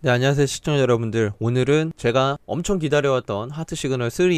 네, 안녕하세요 시청자 여러분들. 오늘은 제가 엄청 기다려왔던 하트 시그널 3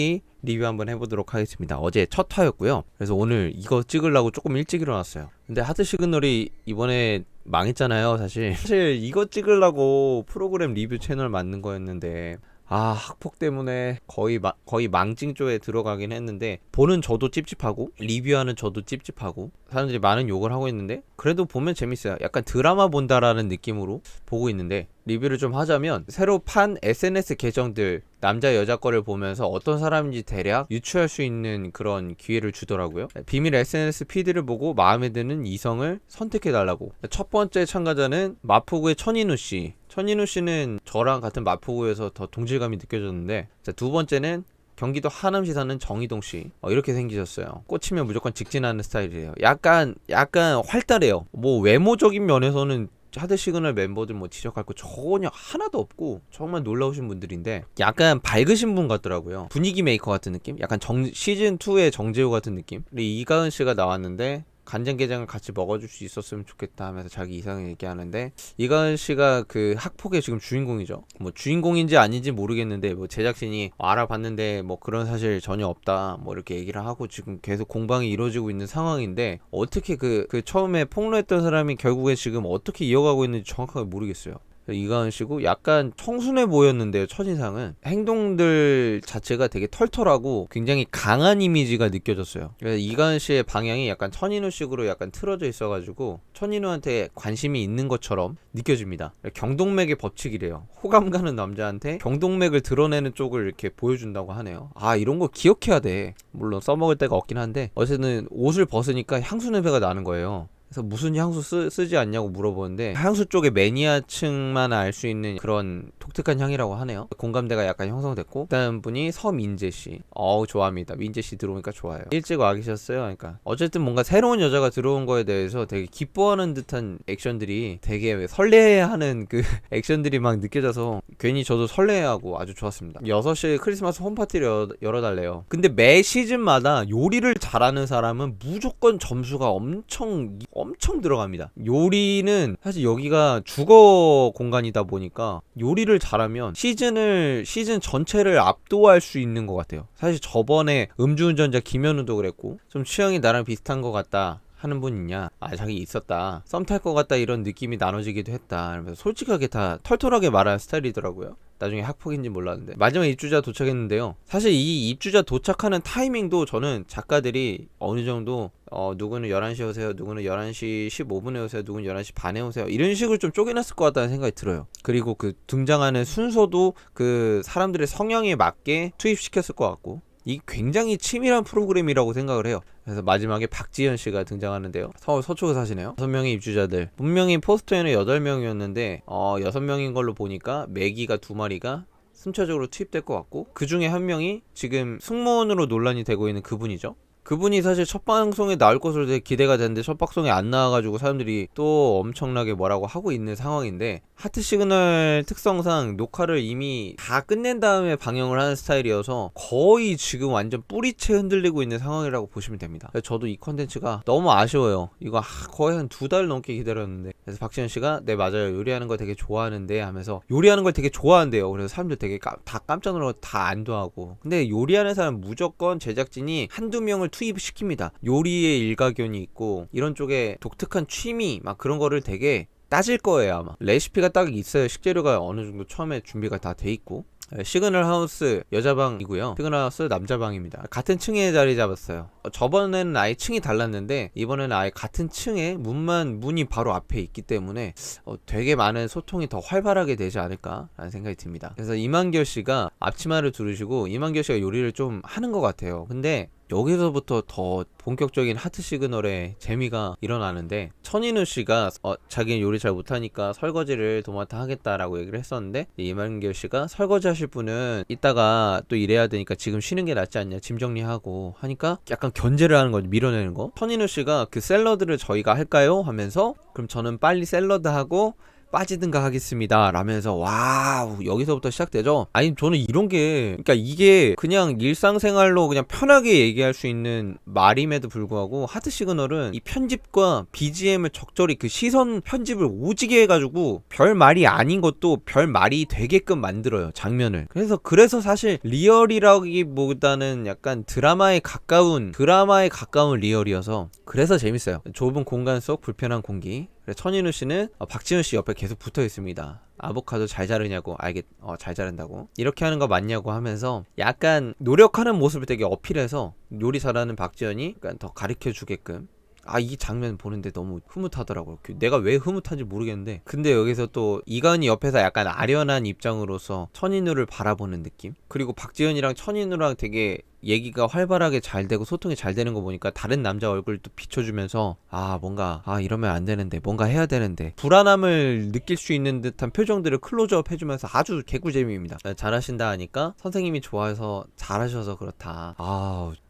리뷰 한번 해보도록 하겠습니다. 어제 첫 화였고요. 그래서 오늘 이거 찍으려고 조금 일찍 일어났어요. 근데 하트 시그널이 이번에 망했잖아요. 사실 이거 찍으려고 프로그램 리뷰 채널 만든 거였는데 학폭 때문에 거의 망징조에 들어가긴 했는데, 보는 저도 찝찝하고 리뷰하는 저도 찝찝하고 사람들이 많은 욕을 하고 있는데, 그래도 보면 재밌어요. 약간 드라마 본다라는 느낌으로 보고 있는데, 리뷰를 좀 하자면 새로 판 SNS 계정들 남자 여자 거를 보면서 어떤 사람인지 대략 유추할 수 있는 그런 기회를 주더라고요. 비밀 SNS 피드를 보고 마음에 드는 이성을 선택해달라고. 첫 번째 참가자는 마포구의 천인우씨. 천인우씨는 저랑 같은 마포구에서 더 동질감이 느껴졌는데, 두 번째는 경기도 하남시 사는 정희동씨. 이렇게 생기셨어요. 꽂히면 무조건 직진하는 스타일이에요. 약간 활달해요. 뭐 외모적인 면에서는 하드 시그널 멤버들 뭐 지적할 거 전혀 하나도 없고 정말 놀라우신 분들인데, 약간 밝으신 분 같더라고요. 분위기 메이커 같은 느낌? 약간 시즌 2의 정재호 같은 느낌? 우리 이가은 씨가 나왔는데 간장게장을 같이 먹어줄 수 있었으면 좋겠다 하면서 자기 이상을 얘기하는데, 이가은 씨가 그 학폭의 지금 주인공이죠. 뭐 주인공인지 아닌지 모르겠는데, 뭐 제작진이 알아봤는데 뭐 그런 사실 전혀 없다 뭐 이렇게 얘기를 하고 지금 계속 공방이 이루어지고 있는 상황인데, 어떻게 그 처음에 폭로했던 사람이 결국에 지금 어떻게 이어가고 있는지 정확하게 모르겠어요. 이가은 씨고 약간 청순해 보였는데요. 첫인상은 행동들 자체가 되게 털털하고 굉장히 강한 이미지가 느껴졌어요. 그래서 이가은 씨의 방향이 약간 천인우식으로 약간 틀어져 있어가지고 천인우한테 관심이 있는 것처럼 느껴집니다. 경동맥의 법칙이래요. 호감 가는 남자한테 경동맥을 드러내는 쪽을 이렇게 보여준다고 하네요. 이런 거 기억해야 돼. 물론 써먹을 데가 없긴 한데, 어쨌든 옷을 벗으니까 향수 냄새가 나는 거예요. 그래서 무슨 향수 쓰지 않냐고 물어보는데, 향수 쪽에 매니아층만 알 수 있는 그런 독특한 향이라고 하네요. 공감대가 약간 형성됐고, 다음 분이 서민재씨. 좋아합니다. 민재씨 들어오니까 좋아요. 일찍 와 계셨어요. 그러니까 어쨌든 뭔가 새로운 여자가 들어온 거에 대해서 되게 기뻐하는 듯한 액션들이, 되게 설레하는 그 액션들이 막 느껴져서 괜히 저도 설레하고 아주 좋았습니다. 6시에 크리스마스 홈파티를 열어달래요. 근데 매 시즌마다 요리를 잘하는 사람은 무조건 점수가 엄청 들어갑니다. 요리는 사실 여기가 주거 공간이다 보니까 요리를 잘하면 시즌 전체를 압도할 수 있는 것 같아요. 사실 저번에 음주운전자 김현우도 그랬고, 좀 취향이 나랑 비슷한 것 같다 하는 분 있냐, 자기 있었다, 썸 탈 것 같다, 이런 느낌이 나눠지기도 했다 이러면서 솔직하게 다 털털하게 말하는 스타일이더라고요. 나중에 학폭인지 몰랐는데. 마지막 입주자 도착했는데요. 사실 이 입주자 도착하는 타이밍도 저는 작가들이 어느 정도 누구는 11시에 오세요, 누구는 11시 15분에 오세요, 누구는 11시 반에 오세요, 이런 식으로 좀 쪼개놨을 것 같다는 생각이 들어요. 그리고 그 등장하는 순서도 그 사람들의 성향에 맞게 투입시켰을 것 같고, 이 굉장히 치밀한 프로그램이라고 생각을 해요. 그래서 마지막에 박지현 씨가 등장하는데요. 서울 서초구 사시네요. 6명의 입주자들. 분명히 포스터에는 8명이었는데 6명인 걸로 보니까 매기가 2마리가 순차적으로 투입될 것 같고, 그 중에 한 명이 지금 승무원으로 논란이 되고 있는 그분이죠. 그분이 사실 첫 방송에 나올 것으로 되게 기대가 됐는데 첫 방송에 안 나와가지고 사람들이 또 엄청나게 뭐라고 하고 있는 상황인데, 하트 시그널 특성상 녹화를 이미 다 끝낸 다음에 방영을 하는 스타일이어서 거의 지금 완전 뿌리채 흔들리고 있는 상황이라고 보시면 됩니다. 그래서 저도 이 컨텐츠가 너무 아쉬워요. 이거 거의 한 2달 넘게 기다렸는데. 그래서 박지현 씨가 네 맞아요, 요리하는 거 되게 좋아하는데 하면서 요리하는 걸 되게 좋아한대요. 그래서 사람들 되게 다 깜짝 놀라고 다 안도하고. 근데 요리하는 사람 무조건 제작진이 한두 명을 투입시킵니다. 요리에 일가견이 있고 이런 쪽에 독특한 취미 막 그런 거를 되게 따질 거예요. 아마 레시피가 딱 있어요. 식재료가 어느 정도 처음에 준비가 다 돼 있고. 시그널 하우스 여자방이고요, 시그널 하우스 남자방입니다. 같은 층에 자리 잡았어요. 저번에는 아예 층이 달랐는데 이번에는 아예 같은 층에 문이 바로 앞에 있기 때문에 되게 많은 소통이 더 활발하게 되지 않을까 라는 생각이 듭니다. 그래서 이만결 씨가 앞치마를 두르시고, 이만결 씨가 요리를 좀 하는 것 같아요. 근데 여기서부터 더 본격적인 하트 시그널의 재미가 일어나는데, 천인우 씨가 자기는 요리 잘 못하니까 설거지를 도맡아 하겠다라고 얘기를 했었는데, 이만결 씨가 설거지 하실 분은 이따가 또 일해야 되니까 지금 쉬는 게 낫지 않냐, 짐 정리하고 하니까 약간 견제를 하는 거죠. 밀어내는 거. 천인우 씨가 그 샐러드를 저희가 할까요? 하면서, 그럼 저는 빨리 샐러드 하고 빠지든가 하겠습니다 라면서 와우 여기서부터 시작되죠. 아니 저는 이런 게 그러니까 이게 그냥 일상생활로 그냥 편하게 얘기할 수 있는 말임에도 불구하고 하트 시그널은 이 편집과 BGM을 적절히 그 시선 편집을 오지게 해가지고 별 말이 아닌 것도 별 말이 되게끔 만들어요 장면을. 그래서 사실 리얼이라기보다는 약간 드라마에 가까운 리얼이어서 그래서 재밌어요. 좁은 공간 속 불편한 공기. 천인우 씨는 박지현 씨 옆에 계속 붙어 있습니다. 아보카도 잘 자르냐고 잘 자른다고 이렇게 하는 거 맞냐고 하면서 약간 노력하는 모습을 되게 어필해서 요리 잘하는 박지현이 약간 더 가르쳐 주게끔. 이 장면 보는데 너무 흐뭇하더라고요. 내가 왜 흐뭇한지 모르겠는데 근데 여기서 또 이가은이 옆에서 약간 아련한 입장으로서 천인우를 바라보는 느낌. 그리고 박지현이랑 천인우랑 되게 얘기가 활발하게 잘 되고 소통이 잘 되는 거 보니까 다른 남자 얼굴도 비춰주면서 뭔가 이러면 안 되는데 뭔가 해야 되는데 불안함을 느낄 수 있는 듯한 표정들을 클로즈업 해주면서 아주 개꿀잼입니다. 잘하신다 하니까 선생님이 좋아해서 잘하셔서 그렇다.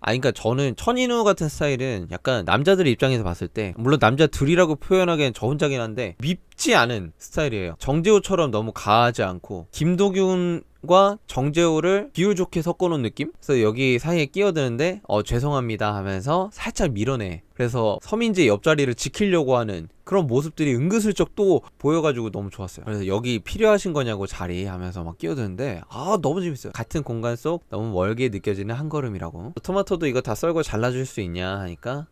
그러니까 저는 천인우 같은 스타일은 약간 남자들 입장에서 봤을 때 물론 남자들이라고 표현하기엔 저 혼자긴 한데 밉지 않은 스타일이에요. 정재호처럼 너무 가하지 않고 김도균과 정재호를 비율 좋게 섞어놓은 느낌? 그래서 여기 사이에 끼어드는데 죄송합니다 하면서 살짝 밀어내. 그래서 서민재 옆자리를 지키려고 하는 그런 모습들이 은근슬쩍 또 보여가지고 너무 좋았어요. 그래서 여기 필요하신 거냐고 자리 하면서 막 끼어드는데 너무 재밌어요. 같은 공간 속 너무 멀게 느껴지는 한 걸음이라고. 토마토도 이거 다 썰고 잘라줄 수 있냐 하니까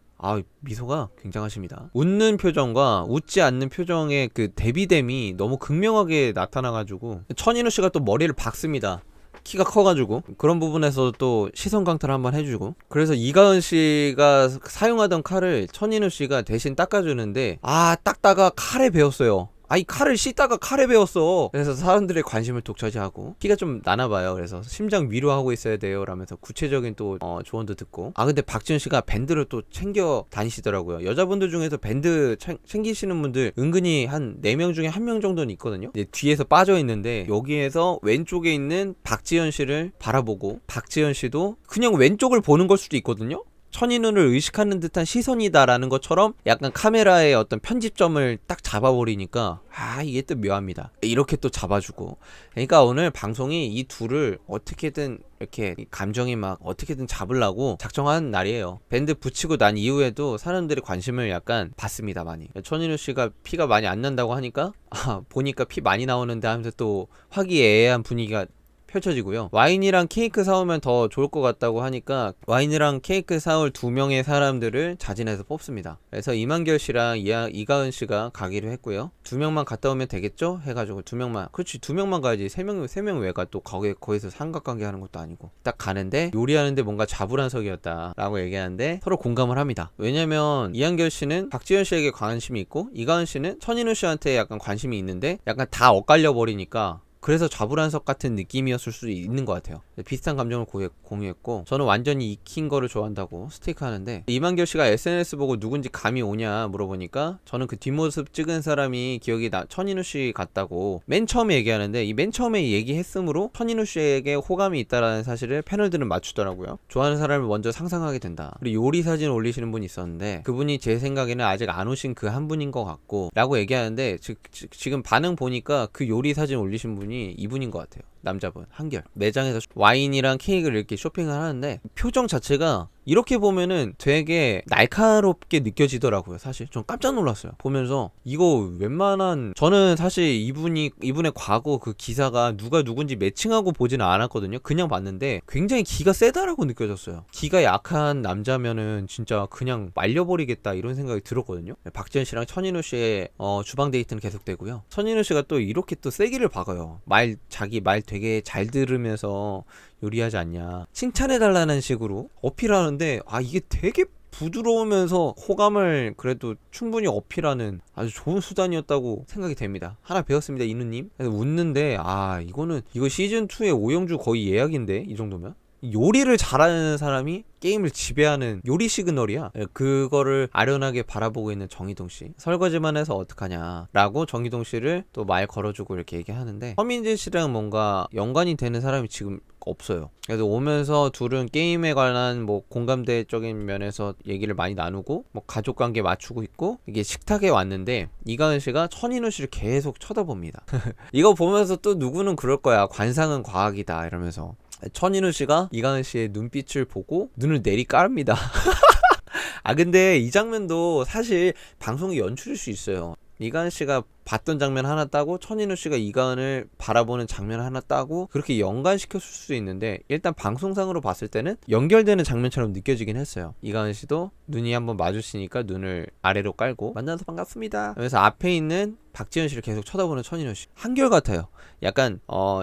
미소가 굉장하십니다. 웃는 표정과 웃지 않는 표정의 그 대비됨이 너무 극명하게 나타나가지고 천인우 씨가 또 머리를 박습니다. 키가 커가지고 그런 부분에서 또 시선 강탈을 한번 해주고. 그래서 이가은 씨가 사용하던 칼을 천인우 씨가 대신 닦아주는데 닦다가 칼에 베었어요. 이 칼을 씻다가 칼에 베었어. 그래서 사람들의 관심을 독차지하고 피가 좀 나나봐요. 그래서 심장 위로하고 있어야 돼요 라면서 구체적인 또 조언도 듣고. 근데 박지현 씨가 밴드를 또 챙겨 다니시더라고요. 여자분들 중에서 밴드 챙기시는 분들 은근히 한 4명 중에 1명 정도는 있거든요. 뒤에서 빠져 있는데 여기에서 왼쪽에 있는 박지현 씨를 바라보고 박지현 씨도 그냥 왼쪽을 보는 걸 수도 있거든요. 천인우를 의식하는 듯한 시선이다라는 것처럼 약간 카메라의 어떤 편집점을 딱 잡아버리니까 이게 또 묘합니다. 이렇게 또 잡아주고. 그러니까 오늘 방송이 이 둘을 어떻게든 이렇게 감정이 막 어떻게든 잡으려고 작정한 날이에요. 밴드 붙이고 난 이후에도 사람들이 관심을 약간 받습니다. 많이. 천인우 씨가 피가 많이 안 난다고 하니까 보니까 피 많이 나오는데 하면서 또 화기애애한 분위기가 펼쳐지고요. 와인이랑 케이크 사오면 더 좋을 것 같다고 하니까 와인이랑 케이크 사올 2명의 사람들을 자진해서 뽑습니다. 그래서 이만결 씨랑 이가은 씨가 가기로 했고요. 2명만 갔다 오면 되겠죠? 해가지고 2명만. 그렇지 2명만 가야지. 3명 왜 가? 또 거기서 삼각관계 하는 것도 아니고. 딱 가는데 요리하는데 뭔가 자불안석이었다 라고 얘기하는데 서로 공감을 합니다. 왜냐면 이한결 씨는 박지현 씨에게 관심이 있고 이가은 씨는 천인우 씨한테 약간 관심이 있는데 약간 다 엇갈려 버리니까 그래서 좌불안석 같은 느낌이었을 수도 있는 것 같아요. 비슷한 감정을 공유했고 저는 완전히 익힌 거를 좋아한다고 스테이크 하는데 이만결 씨가 SNS 보고 누군지 감이 오냐 물어보니까 저는 그 뒷모습 찍은 사람이 기억이 천인우 씨 같다고 맨 처음에 얘기하는데 이 맨 처음에 얘기했으므로 천인우 씨에게 호감이 있다라는 사실을 패널들은 맞추더라고요. 좋아하는 사람을 먼저 상상하게 된다. 그리고 요리 사진 올리시는 분이 있었는데 그분이 제 생각에는 아직 안 오신 그 한 분인 것 같고 라고 얘기하는데 지금 반응 보니까 그 요리 사진 올리신 분이 이분인 것 같아요. 남자분 한결. 매장에서 와인이랑 케이크를 이렇게 쇼핑을 하는데 표정 자체가 이렇게 보면은 되게 날카롭게 느껴지더라고요. 사실 전 깜짝 놀랐어요. 보면서 이거 웬만한 저는 사실 이분의 과거 그 기사가 누가 누군지 매칭하고 보지는 않았거든요. 그냥 봤는데 굉장히 기가 세다라고 느껴졌어요. 기가 약한 남자면은 진짜 그냥 말려버리겠다 이런 생각이 들었거든요. 박지현 씨랑 천인우 씨의 주방 데이트는 계속되고요. 천인우 씨가 또 이렇게 또 세기를 박아요. 자기 말 되게 잘 들으면서 요리하지 않냐 칭찬해달라는 식으로 어필하는데 이게 되게 부드러우면서 호감을 그래도 충분히 어필하는 아주 좋은 수단이었다고 생각이 됩니다. 하나 배웠습니다 이누님. 그래서 웃는데 이거 시즌2의 오영주 거의 예약인데 이 정도면 요리를 잘하는 사람이 게임을 지배하는 요리 시그널이야. 그거를 아련하게 바라보고 있는 정희동 씨. 설거지만 해서 어떡하냐 라고 정희동 씨를 또 말 걸어주고 이렇게 얘기하는데, 서민진 씨랑 뭔가 연관이 되는 사람이 지금 없어요. 그래서 오면서 둘은 게임에 관한 뭐 공감대적인 면에서 얘기를 많이 나누고 뭐 가족관계 맞추고 있고, 이게 식탁에 왔는데 이가은 씨가 천인우 씨를 계속 쳐다봅니다. 이거 보면서 또 누구는 그럴 거야, 관상은 과학이다 이러면서. 천인우 씨가 이가은 씨의 눈빛을 보고 눈을 내리깔습니다. 아 근데 이 장면도 사실 방송의 연출일 수 있어요. 이가은 씨가 봤던 장면 하나 따고 천인우 씨가 이가은을 바라보는 장면 하나 따고 그렇게 연관시켰을 수 있는데, 일단 방송상으로 봤을 때는 연결되는 장면처럼 느껴지긴 했어요. 이가은 씨도 눈이 한번 마주치니까 눈을 아래로 깔고 만나서 반갑습니다 그래서 앞에 있는 박지현 씨를 계속 쳐다보는 천인우 씨. 한결같아요. 약간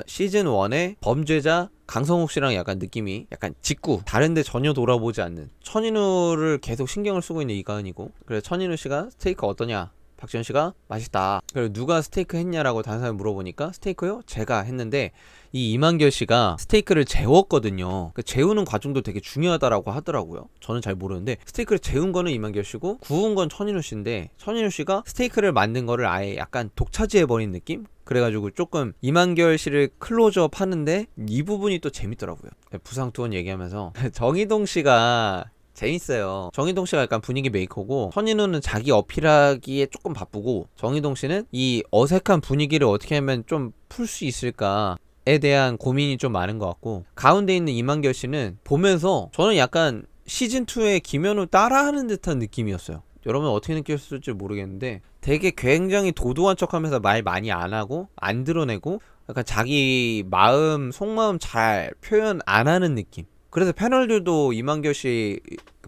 시즌 1의 범죄자 강성욱 씨랑 약간 느낌이 약간 직구, 다른데 전혀 돌아보지 않는 천인우를 계속 신경을 쓰고 있는 이가은이고, 그래서 천인우 씨가 스테이크 어떠냐, 박지현 씨가 맛있다. 그리고 누가 스테이크 했냐라고 다른 사람이 물어보니까 스테이크요? 제가 했는데, 이 이만결 씨가 스테이크를 재웠거든요. 그 재우는 과정도 되게 중요하다라고 하더라고요. 저는 잘 모르는데 스테이크를 재운 거는 이만결 씨고 구운 건 천인우 씨인데, 천인우 씨가 스테이크를 만든 거를 아예 약간 독차지해버린 느낌? 그래가지고 조금 이만결 씨를 클로즈업 하는데 이 부분이 또 재밌더라고요. 부상투원 얘기하면서 정희동 씨가 재밌어요. 정희동 씨가 약간 분위기 메이커고, 천인우는 자기 어필하기에 조금 바쁘고, 정희동 씨는 이 어색한 분위기를 어떻게 하면 좀 풀 수 있을까에 대한 고민이 좀 많은 것 같고, 가운데 있는 이만결 씨는 보면서 저는 약간 시즌2의 김현우 따라하는 듯한 느낌이었어요. 여러분 어떻게 느꼈을지 모르겠는데 되게 굉장히 도도한 척하면서 말 많이 안 하고 안 드러내고 약간 자기 마음, 속마음 잘 표현 안 하는 느낌. 그래서 패널들도 이만결 씨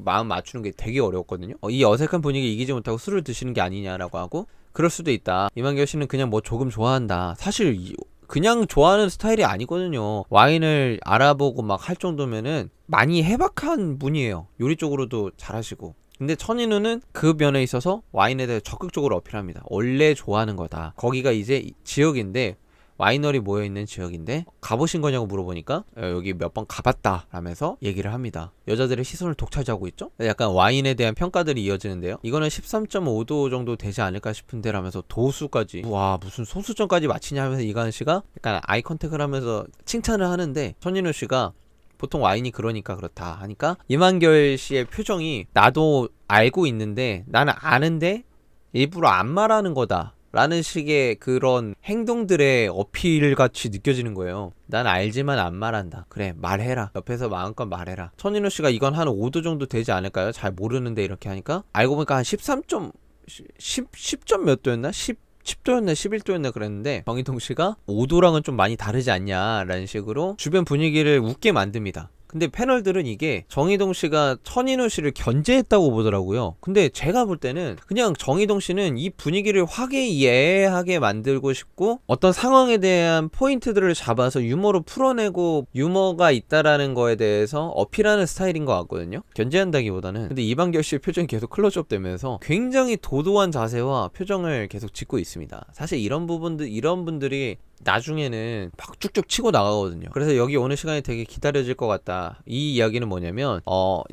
마음 맞추는 게 되게 어려웠거든요. 이 어색한 분위기 이기지 못하고 술을 드시는 게 아니냐라고 하고, 그럴 수도 있다. 이만결 씨는 그냥 뭐 조금 좋아한다. 사실 그냥 좋아하는 스타일이 아니거든요. 와인을 알아보고 막 할 정도면은 많이 해박한 분이에요. 요리 쪽으로도 잘하시고. 근데 천인우는 그 면에 있어서 와인에 대해 적극적으로 어필합니다. 원래 좋아하는 거다. 거기가 이제 지역인데, 와이너리 모여있는 지역인데 가보신 거냐고 물어보니까 여기 몇 번 가봤다 라면서 얘기를 합니다. 여자들의 시선을 독차지하고 있죠. 약간 와인에 대한 평가들이 이어지는데요. 이거는 13.5도 정도 되지 않을까 싶은데 라면서 도수까지, 와 무슨 소수점까지 맞히냐 하면서 이가은 씨가 약간 아이 컨택을 하면서 칭찬을 하는데, 천인우 씨가 보통 와인이 그러니까 그렇다 하니까 이만결 씨의 표정이 나도 알고 있는데 나는 아는데 일부러 안 말하는 거다 라는 식의 그런 행동들의 어필같이 느껴지는 거예요. 난 알지만 안 말한다. 그래 말해라. 옆에서 마음껏 말해라. 천인우 씨가 이건 한 5도 정도 되지 않을까요? 잘 모르는데 이렇게 하니까 알고 보니까 한 10점 몇 도였나? 10도였나 11도였나 그랬는데, 정희동 씨가 5도랑은 좀 많이 다르지 않냐라는 식으로 주변 분위기를 웃게 만듭니다. 근데 패널들은 이게 정희동 씨가 천인우 씨를 견제했다고 보더라고요. 근데 제가 볼 때는 그냥 정희동 씨는 이 분위기를 화기애애하게 만들고 싶고, 어떤 상황에 대한 포인트들을 잡아서 유머로 풀어내고 유머가 있다라는 거에 대해서 어필하는 스타일인 것 같거든요. 견제한다기보다는. 근데 이만결 씨의 표정이 계속 클로즈업 되면서 굉장히 도도한 자세와 표정을 계속 짓고 있습니다. 사실 이런 분들이 나중에는 막 쭉쭉 치고 나가거든요. 그래서 여기 오는 시간이 되게 기다려질 것 같다. 이 이야기는 뭐냐면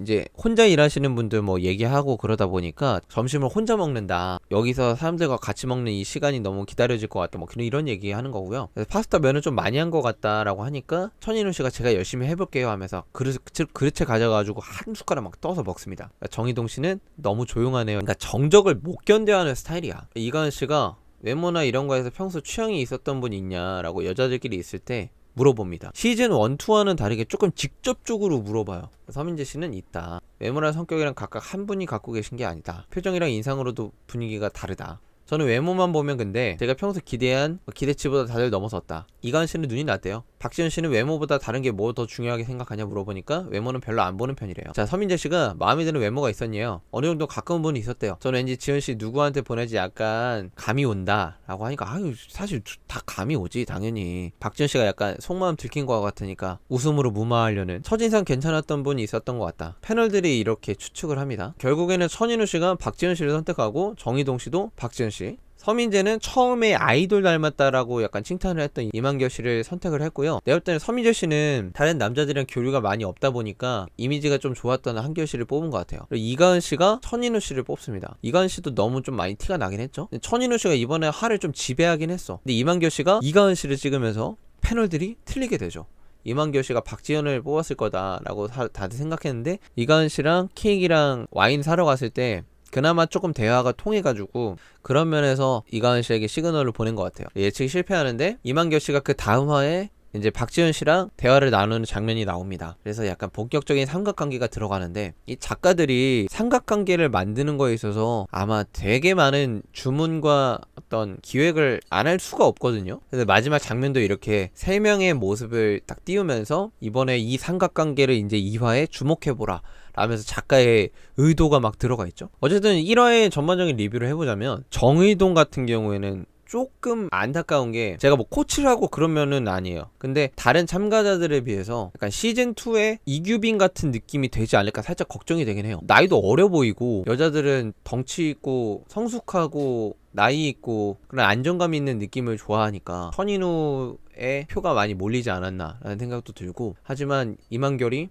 이제 혼자 일하시는 분들 뭐 얘기하고 그러다 보니까 점심을 혼자 먹는다. 여기서 사람들과 같이 먹는 이 시간이 너무 기다려질 것 같다. 뭐 이런 얘기 하는 거고요. 그래서 파스타 면을 좀 많이 한 것 같다라고 하니까 천인우 씨가 제가 열심히 해볼게요 하면서 그릇에 가져가지고 한 숟가락 막 떠서 먹습니다. 그러니까 정희동 씨는 너무 조용하네요. 그러니까 정적을 못 견뎌하는 스타일이야. 이가은 씨가 외모나 이런 거에서 평소 취향이 있었던 분 있냐라고 여자들끼리 있을 때 물어봅니다. 시즌 1, 2와는 다르게 조금 직접적으로 물어봐요. 서민재 씨는 있다. 외모랑 성격이랑 각각 한 분이 갖고 계신 게 아니다. 표정이랑 인상으로도 분위기가 다르다. 저는 외모만 보면 근데 제가 평소 기대한 기대치보다 다들 넘어섰다. 이가은 씨는 눈이 낮대요. 박지현 씨는 외모보다 다른 게 뭐 더 중요하게 생각하냐 물어보니까 외모는 별로 안 보는 편이래요. 자, 서민재 씨가 마음에 드는 외모가 있었네요. 어느 정도 가까운 분이 있었대요. 저는 왠지 지현 씨 누구한테 보내지 약간 감이 온다 라고 하니까 아유 사실 다 감이 오지 당연히. 박지현 씨가 약간 속마음 들킨 것 같으니까 웃음으로 무마하려는, 첫인상 괜찮았던 분이 있었던 것 같다. 패널들이 이렇게 추측을 합니다. 결국에는 천인우 씨가 박지현 씨를 선택하고 정희동 씨도 박지현 씨, 서민재는 처음에 아이돌 닮았다라고 약간 칭찬을 했던 이만결 씨를 선택을 했고요. 내가 볼 때는 서민재 씨는 다른 남자들이랑 교류가 많이 없다 보니까 이미지가 좀 좋았던 한결 씨를 뽑은 것 같아요. 그리고 이가은 씨가 천인우 씨를 뽑습니다. 이가은 씨도 너무 좀 많이 티가 나긴 했죠. 근데 천인우 씨가 이번에 하를 좀 지배하긴 했어. 근데 이만결 씨가 이가은 씨를 찍으면서 패널들이 틀리게 되죠. 이만결 씨가 박지현을 뽑았을 거다라고 다들 생각했는데 이가은 씨랑 케이크랑 와인 사러 갔을 때 그나마 조금 대화가 통해가지고 그런 면에서 이가은 씨에게 시그널을 보낸 것 같아요. 예측이 실패하는데 이만결 씨가 그 다음 화에 이제 박지현 씨랑 대화를 나누는 장면이 나옵니다. 그래서 약간 본격적인 삼각관계가 들어가는데 이 작가들이 삼각관계를 만드는 거에 있어서 아마 되게 많은 주문과 어떤 기획을 안 할 수가 없거든요. 그래서 마지막 장면도 이렇게 세 명의 모습을 딱 띄우면서 이번에 이 삼각관계를 이제 2화에 주목해보라 라면서 작가의 의도가 막 들어가 있죠. 어쨌든 1화의 전반적인 리뷰를 해보자면 정의동 같은 경우에는 조금 안타까운 게 제가 뭐 코치를 하고 그러면은 아니에요. 근데 다른 참가자들에 비해서 약간 시즌2의 이규빈 같은 느낌이 되지 않을까 살짝 걱정이 되긴 해요. 나이도 어려 보이고 여자들은 덩치 있고 성숙하고 나이 있고 그런 안정감 있는 느낌을 좋아하니까 천인우의 표가 많이 몰리지 않았나 라는 생각도 들고, 하지만 이만결이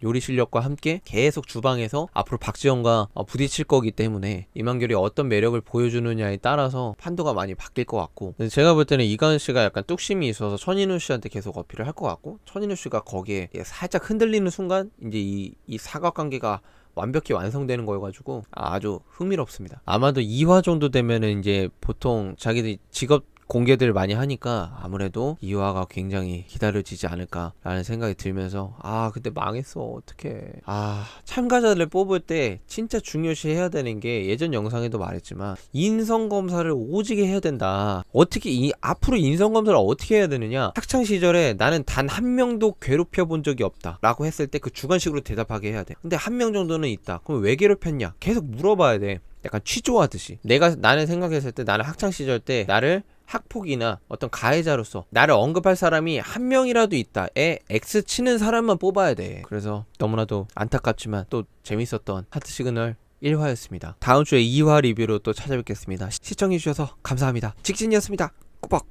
요리 실력과 함께 계속 주방에서 앞으로 박지현과 부딪힐 거기 때문에 이만결이 어떤 매력을 보여주느냐에 따라서 판도가 많이 바뀔 것 같고, 제가 볼 때는 이가은 씨가 약간 뚝심이 있어서 천인우 씨한테 계속 어필을 할 것 같고, 천인우 씨가 거기에 살짝 흔들리는 순간 이제 이 사각관계가 완벽히 완성되는 거여가지고 아주 흥미롭습니다. 아마도 2화 정도 되면은 이제 보통 자기들 직업 공개들 많이 하니까 아무래도 2화가 굉장히 기다려지지 않을까라는 생각이 들면서 근데 망했어 어떡해. 참가자들을 뽑을 때 진짜 중요시 해야 되는 게, 예전 영상에도 말했지만 인성검사를 오지게 해야 된다. 어떻게 앞으로 인성검사를 어떻게 해야 되느냐, 학창시절에 나는 단 한 명도 괴롭혀 본 적이 없다 라고 했을 때 그 주관식으로 대답하게 해야 돼. 근데 한 명 정도는 있다. 그럼 왜 괴롭혔냐 계속 물어봐야 돼. 약간 취조하듯이. 나는 생각했을 때 나는 학창시절 때 나를 학폭이나 어떤 가해자로서 나를 언급할 사람이 한 명이라도 있다에 X 치는 사람만 뽑아야 돼. 그래서 너무나도 안타깝지만 또 재밌었던 하트 시그널 1화였습니다. 다음 주에 2화 리뷰로 또 찾아뵙겠습니다. 시청해주셔서 감사합니다. 직진이었습니다. 꾸벅.